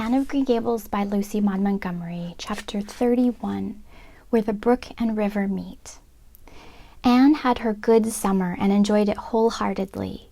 Anne of Green Gables by LM Montgomery, Chapter 31, Where the Brook and River Meet. Anne had her good summer and enjoyed it wholeheartedly.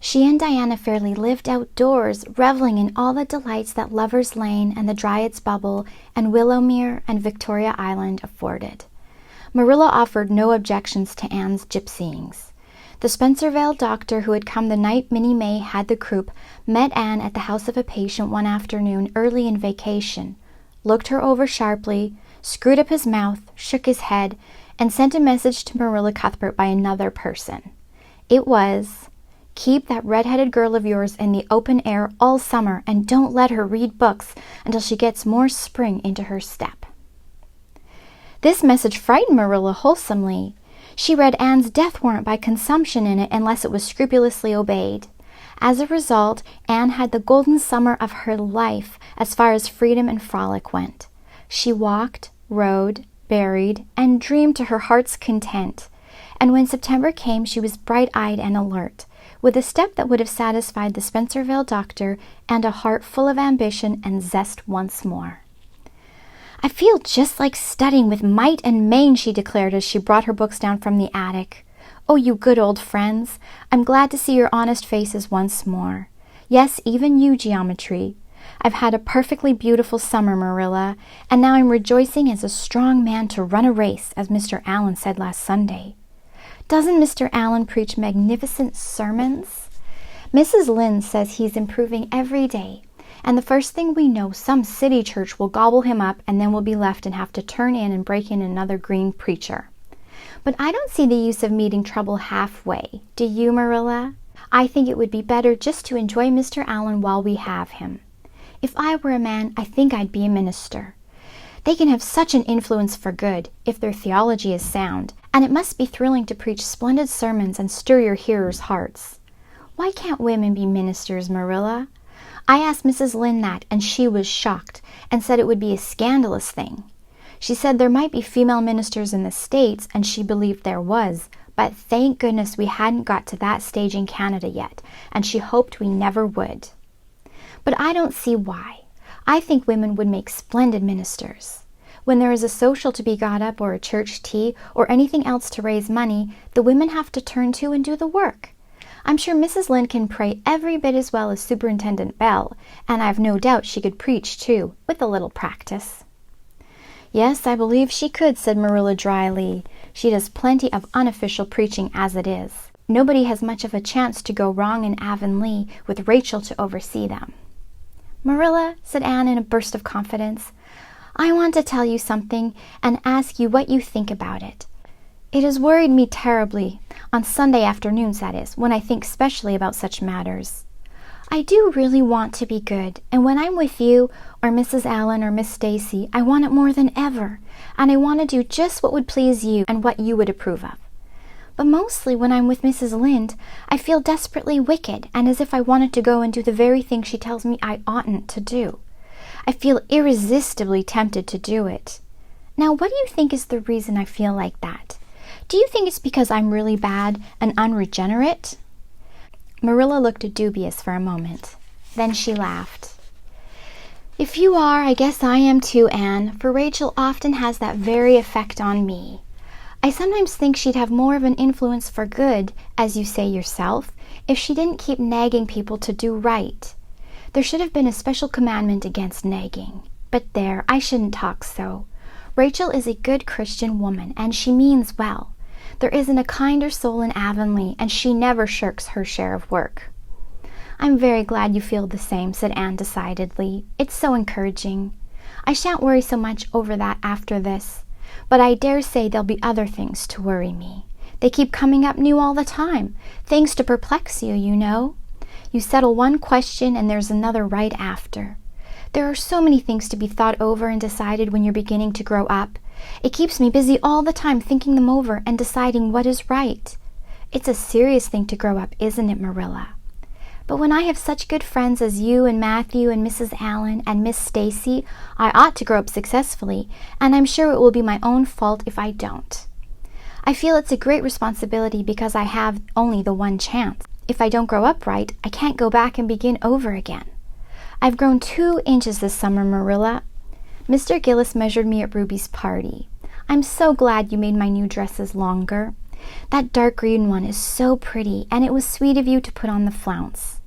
She and Diana fairly lived outdoors, reveling in all the delights that Lover's Lane and the Dryad's Bubble and Willowmere and Victoria Island afforded. Marilla offered no objections to Anne's gypsyings. The Spencervale doctor who had come the night Minnie May had the croup met Anne at the house of a patient one afternoon early in vacation, looked her over sharply, screwed up his mouth, shook his head, and sent a message to Marilla Cuthbert by another person. It was, "Keep that red-headed girl of yours in the open air all summer and don't let her read books until she gets more spring into her step." This message frightened Marilla wholesomely. She read Anne's death warrant by consumption in it unless it was scrupulously obeyed. As a result, Anne had the golden summer of her life as far as freedom and frolic went. She walked, rode, berried, and dreamed to her heart's content. And when September came, she was bright-eyed and alert, with a step that would have satisfied the Spencervale doctor and a heart full of ambition and zest once more. "I feel just like studying with might and main," she declared as she brought her books down from the attic. "Oh, you good old friends, I'm glad to see your honest faces once more. Yes, even you, geometry. I've had a perfectly beautiful summer, Marilla, and now I'm rejoicing as a strong man to run a race, as Mr. Allen said last Sunday. Doesn't Mr. Allen preach magnificent sermons? Mrs. Lynde says he's improving every day. And the first thing we know, some city church will gobble him up and then we'll be left and have to turn in and break in another green preacher. But I don't see the use of meeting trouble halfway. Do you, Marilla? I think it would be better just to enjoy Mr. Allen while we have him. If I were a man, I think I'd be a minister. They can have such an influence for good, if their theology is sound, and it must be thrilling to preach splendid sermons and stir your hearers' hearts. Why can't women be ministers, Marilla? I asked Mrs. Lynde that, and she was shocked, and said it would be a scandalous thing. She said there might be female ministers in the States, and she believed there was, but thank goodness we hadn't got to that stage in Canada yet, and she hoped we never would. But I don't see why. I think women would make splendid ministers. When there is a social to be got up, or a church tea, or anything else to raise money, the women have to turn to and do the work. I'm sure Mrs. Lynde can pray every bit as well as Superintendent Bell, and I've no doubt she could preach, too, with a little practice." "Yes, I believe she could," said Marilla dryly. "She does plenty of unofficial preaching as it is. Nobody has much of a chance to go wrong in Avonlea with Rachel to oversee them." "Marilla," said Anne in a burst of confidence, "I want to tell you something and ask you what you think about it. It has worried me terribly, on Sunday afternoons, that is, when I think specially about such matters. I do really want to be good, and when I'm with you, or Mrs. Allen or Miss Stacy, I want it more than ever, and I want to do just what would please you and what you would approve of. But mostly when I'm with Mrs. Lynde, I feel desperately wicked, and as if I wanted to go and do the very thing she tells me I oughtn't to do. I feel irresistibly tempted to do it. Now, what do you think is the reason I feel like that? Do you think it's because I'm really bad and unregenerate?" Marilla looked dubious for a moment. Then she laughed. "If you are, I guess I am too, Anne, for Rachel often has that very effect on me. I sometimes think she'd have more of an influence for good, as you say yourself, if she didn't keep nagging people to do right. There should have been a special commandment against nagging. But there, I shouldn't talk so. Rachel is a good Christian woman, and she means well. There isn't a kinder soul in Avonlea, and she never shirks her share of work." "I'm very glad you feel the same," said Anne decidedly. "It's so encouraging. I shan't worry so much over that after this, but I dare say there'll be other things to worry me. They keep coming up new all the time, things to perplex you, you know. You settle one question and there's another right after. There are so many things to be thought over and decided when you're beginning to grow up. It keeps me busy all the time thinking them over and deciding what is right. It's a serious thing to grow up, isn't it, Marilla? But when I have such good friends as you and Matthew and Mrs. Allen and Miss Stacy, I ought to grow up successfully, and I'm sure it will be my own fault if I don't. I feel it's a great responsibility because I have only the one chance. If I don't grow up right, I can't go back and begin over again. I've grown 2 inches this summer, Marilla. Mr. Gillis measured me at Ruby's party. I'm so glad you made my new dresses longer. That dark green one is so pretty, and it was sweet of you to put on the flounce.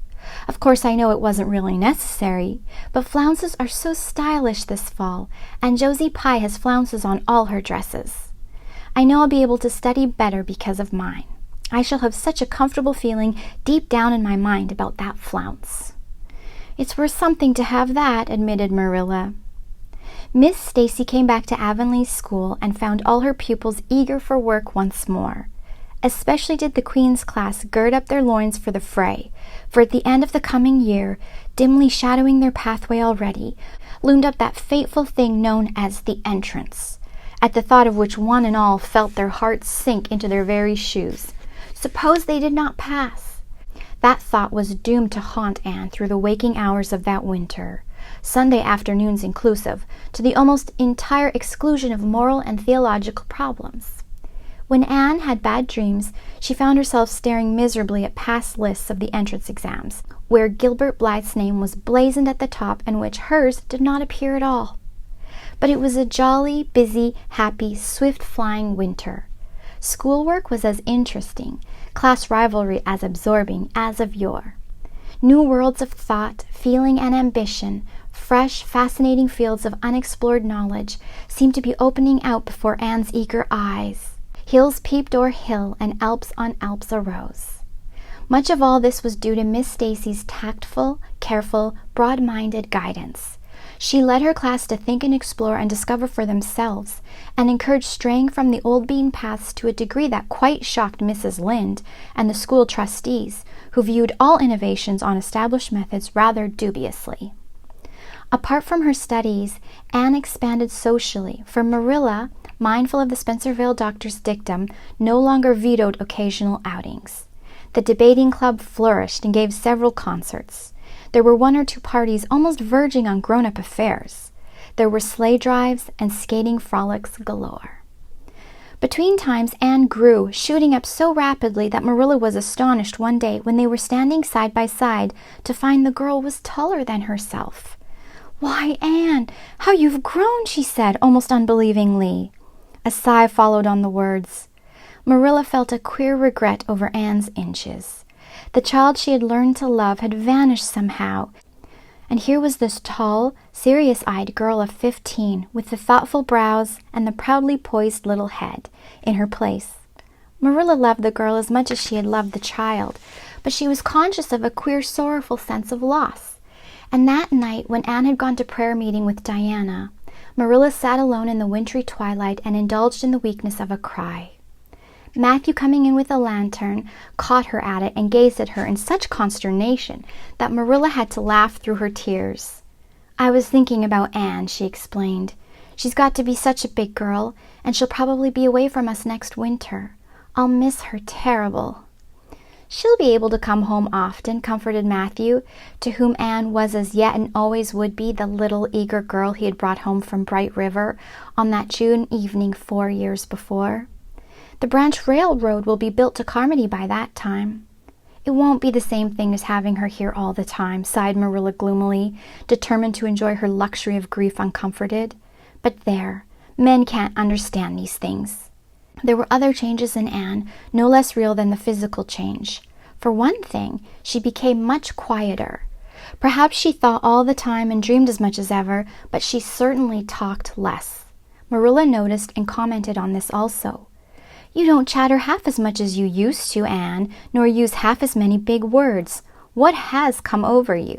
Of course, I know it wasn't really necessary, but flounces are so stylish this fall, and Josie Pye has flounces on all her dresses. I know I'll be able to study better because of mine. I shall have such a comfortable feeling deep down in my mind about that flounce." "It's worth something to have that," admitted Marilla. Miss Stacy came back to Avonlea School and found all her pupils eager for work once more. Especially did the Queen's class gird up their loins for the fray, for at the end of the coming year, dimly shadowing their pathway already, loomed up that fateful thing known as the entrance, at the thought of which one and all felt their hearts sink into their very shoes. Suppose they did not pass? That thought was doomed to haunt Anne through the waking hours of that winter, Sunday afternoons inclusive, to the almost entire exclusion of moral and theological problems. When Anne had bad dreams, she found herself staring miserably at past lists of the entrance exams, where Gilbert Blythe's name was blazoned at the top and which hers did not appear at all. But it was a jolly, busy, happy, swift-flying winter. Schoolwork was as interesting, class rivalry as absorbing as of yore. New worlds of thought, feeling, and ambition, fresh, fascinating fields of unexplored knowledge, seemed to be opening out before Anne's eager eyes. Hills peeped o'er hill, and Alps on Alps arose. Much of all this was due to Miss Stacy's tactful, careful, broad-minded guidance. She led her class to think and explore and discover for themselves, and encouraged straying from the old beaten paths to a degree that quite shocked Mrs. Lynde and the school trustees, who viewed all innovations on established methods rather dubiously. Apart from her studies, Anne expanded socially, for Marilla, mindful of the Spencervale doctor's dictum, no longer vetoed occasional outings. The debating club flourished and gave several concerts. There were 1 or 2 parties almost verging on grown-up affairs. There were sleigh drives and skating frolics galore. Between times, Anne grew, shooting up so rapidly that Marilla was astonished one day when they were standing side by side to find the girl was taller than herself. "Why, Anne, how you've grown," she said, almost unbelievingly. A sigh followed on the words. Marilla felt a queer regret over Anne's inches. The child she had learned to love had vanished somehow, and here was this tall, serious-eyed girl of 15, with the thoughtful brows and the proudly poised little head, in her place. Marilla loved the girl as much as she had loved the child, but she was conscious of a queer, sorrowful sense of loss. And that night, when Anne had gone to prayer meeting with Diana, Marilla sat alone in the wintry twilight and indulged in the weakness of a cry. Matthew, coming in with a lantern, caught her at it and gazed at her in such consternation that Marilla had to laugh through her tears. "I was thinking about Anne," she explained. "She's got to be such a big girl, and she'll probably be away from us next winter. I'll miss her terrible." "She'll be able to come home often," comforted Matthew, to whom Anne was as yet and always would be the little eager girl he had brought home from Bright River on that June evening 4 years before. "The branch railroad will be built to Carmody by that time." "It won't be the same thing as having her here all the time," sighed Marilla gloomily, determined to enjoy her luxury of grief uncomforted. "But there, men can't understand these things." There were other changes in Anne, no less real than the physical change. For one thing, she became much quieter. Perhaps she thought all the time and dreamed as much as ever, but she certainly talked less. Marilla noticed and commented on this also. "You don't chatter half as much as you used to, Anne, nor use half as many big words. What has come over you?"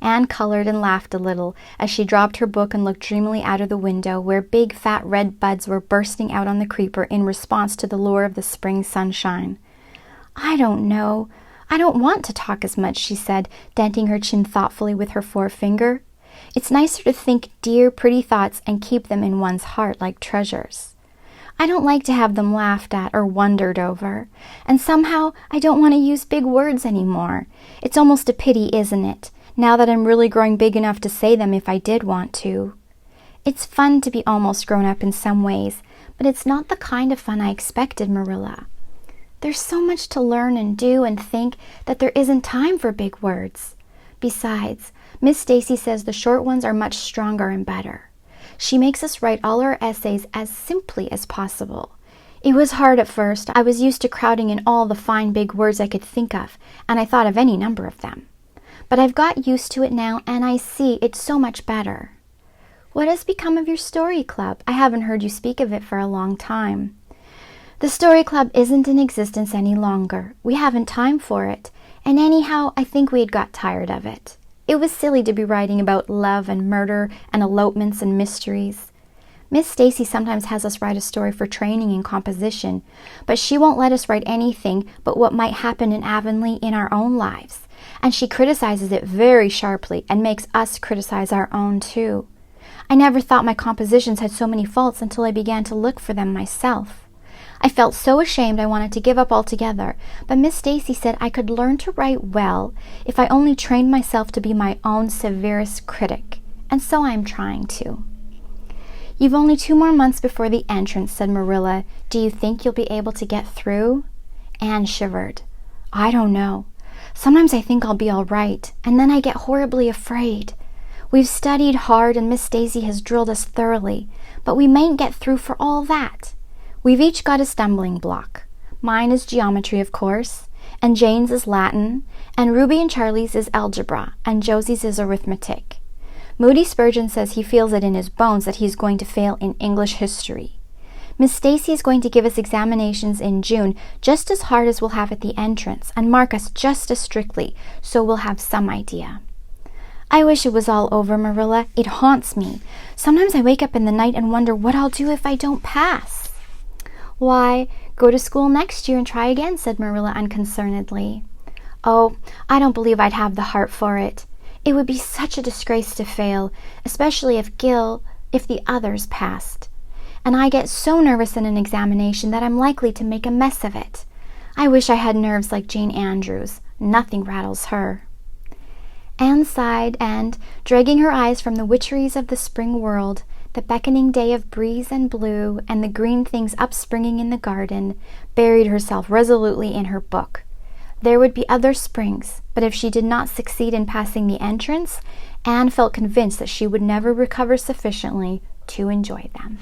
Anne colored and laughed a little as she dropped her book and looked dreamily out of the window, where big fat red buds were bursting out on the creeper in response to the lure of the spring sunshine. "I don't know. I don't want to talk as much," she said, denting her chin thoughtfully with her forefinger. "It's nicer to think dear, pretty thoughts and keep them in one's heart like treasures. I don't like to have them laughed at or wondered over. And somehow I don't want to use big words anymore. It's almost a pity, isn't it, now that I'm really growing big enough to say them if I did want to. It's fun to be almost grown up in some ways, but it's not the kind of fun I expected, Marilla. There's so much to learn and do and think that there isn't time for big words. Besides, Miss Stacy says the short ones are much stronger and better. She makes us write all our essays as simply as possible. It was hard at first. I was used to crowding in all the fine big words I could think of, and I thought of any number of them. But I've got used to it now, and I see it's so much better. What has become of your story club? I haven't heard you speak of it for a long time. The story club isn't in existence any longer. We haven't time for it, and anyhow, I think we had got tired of it. It was silly to be writing about love and murder and elopements and mysteries. Miss Stacy sometimes has us write a story for training in composition, but she won't let us write anything but what might happen in Avonlea in our own lives, and she criticizes it very sharply and makes us criticize our own too. I never thought my compositions had so many faults until I began to look for them myself. I felt so ashamed I wanted to give up altogether, but Miss Stacy said I could learn to write well if I only trained myself to be my own severest critic, and so I am trying to. You've only 2 more months before the entrance, said Marilla. Do you think you'll be able to get through? Anne shivered. I don't know. Sometimes I think I'll be all right, and then I get horribly afraid. We've studied hard and Miss Stacy has drilled us thoroughly, but we mayn't get through for all that. We've each got a stumbling block. Mine is geometry, of course, and Jane's is Latin, and Ruby and Charlie's is algebra, and Josie's is arithmetic. Moody Spurgeon says he feels it in his bones that he's going to fail in English history. Miss Stacy is going to give us examinations in June just as hard as we'll have at the entrance, and mark us just as strictly, so we'll have some idea. I wish it was all over, Marilla. It haunts me. Sometimes I wake up in the night and wonder what I'll do if I don't pass. Why, go to school next year and try again, said Marilla unconcernedly. Oh, I don't believe I'd have the heart for it. It would be such a disgrace to fail, especially if the others passed. And I get so nervous in an examination that I'm likely to make a mess of it. I wish I had nerves like Jane Andrews. Nothing rattles her. Anne sighed and, dragging her eyes from the witcheries of the spring world, the beckoning day of breeze and blue, and the green things upspringing in the garden, buried herself resolutely in her book. There would be other springs, but if she did not succeed in passing the entrance, Anne felt convinced that she would never recover sufficiently to enjoy them.